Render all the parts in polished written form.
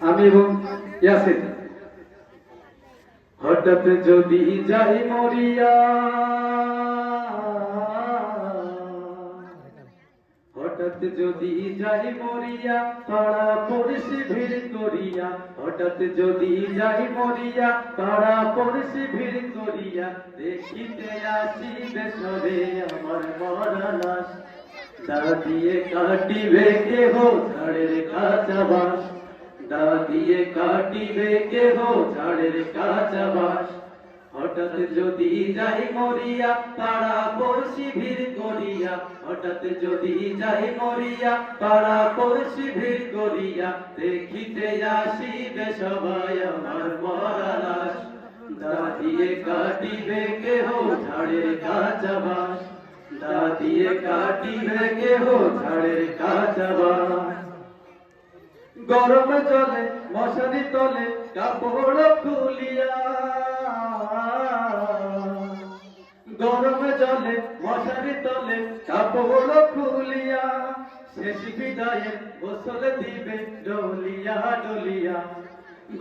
আমি এবং ইয়াসিন। হঠাৎ যদি যাই মরিয়া, হঠাৎ যদি যাই মরিয়া, পাড়া পড়শি ভিড় করিয়া, হঠাৎ যদি যাই মরিয়া, পাড়া পড়শি ভিড় করিয়া, দেখিতে আসিবে সবে আমার মরা লাশ। দা দিয়ে কাটিবে কেহ ঝাড়ের কাঁচা বাঁশ, দা দিয়ে কাটিবে কেহ ঝাড়ের কাঁচা বাঁশ। হঠাৎ যদি যাই মরিয়া, পাড়া পড়শি ভিড় করিয়া, হঠাৎ যদি যাই মরিয়া, পাড়া পড়শি ভিড় করিয়া, দেখিতে আসিবে সবাই আমার মরা লাশ। দা দিয়ে কাটিবে কেহ ঝাড়ের কাঁচা বাঁশ, দা দিয়ে কাটিবে কেহ ঝাড়ের কাঁচা বাঁশ। গরম জলে মশারি তলে কাপড় খুলিয়া, গরম জলে মশারি তলে কাপড় খুলিয়া, শেষ বিদায়ের গোসল দিবে ডলিয়া ডলিয়া।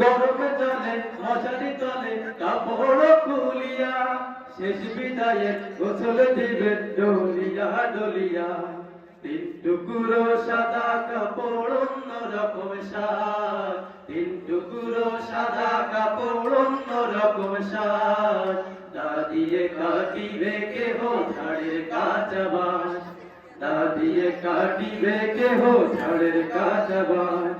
গরম জলে মশারি তলে কাপড় খুলিয়া, শেষ বিদায়ের গোসল দিবে ডলিয়া ডলিয়া। তিন টুকরো সাদা কাপড় অন্য রকম সাজ, তিন টুকরো সাদা কাপড় অন্য রকম সাজ। দা দিয়ে কাটিবে কেহ ঝাড়ের কাঁচা বাঁশ, দা দিয়ে কাটিবে কেহ ঝাড়ের কাঁচা বাঁশ।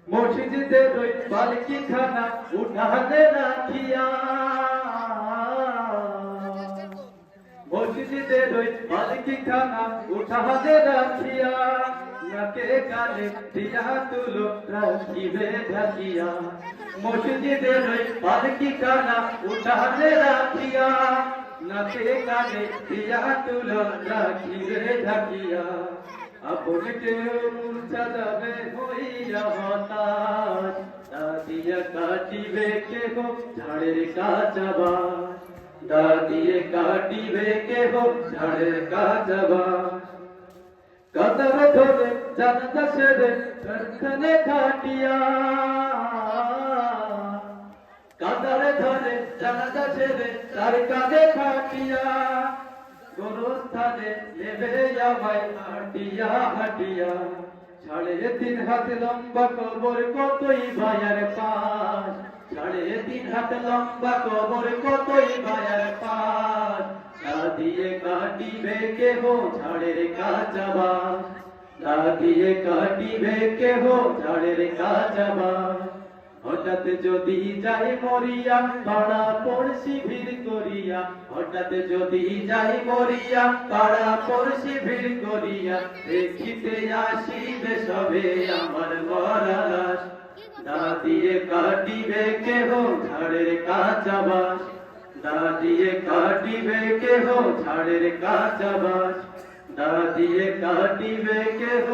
মসজিদের ওই পালকি খানা উঠানে রাখিয়া, মসজিদের ওই পালকি খানা উঠানে রাখিয়া, নাকে কানে দিয়া তুলো রাখিবে ঢাকিয়া। মসজিদের ওই পালকি খানা উঠানে রাখিয়া, নাকে কানে দিয়া তুলো রাখিবে ঢাকিয়া। আপন কেউ মূর্ছা যাবে হইয়া হতাশ, দা দিয়া কাটিবে কেহ ঝাড়ের কাঁচা বাঁশ, দা দিয়ে কাটিবে কেহ ঝাড়ের কাঁচা বাঁশ। কাতার ধরে জানাজা সেরে কারখানে খাটিয়া, কাতার ধরে জানাজা সেরে কারখানে খাটিয়া, গোরস্থানে নেবে আমায় হাটিয়া হাটিয়া। 3.5 হাত লম্বা কবর কতই ভাইয়ার পাশ, 3.5 হাত লম্বা কবর কতই ভাইয়ার পাশ। দা দিয়ে কাটিবে কেহ ঝাড়ের কাঁচা বাঁশ, দা দিয়ে কাটিবে কেহ ঝাড়ের কাঁচা বাঁশ। হঠাৎ যদি যাই মরিয়া, পাড়া পড়শি ভিড় করিয়া, হঠাৎ যদি যাই মরিয়া, পাড়া পড়শি ভিড় করিয়া, দেখিতে আসিবে সবে আমার মরা লাশ। দা দিয়ে কাটিবে কেহ ঝাড়ের কাঁচা বাঁশ, দা দিয়ে কাটিবে কেহ ঝাড়ের কাঁচা বাঁশ, দা দিয়ে কাটিবে কেহ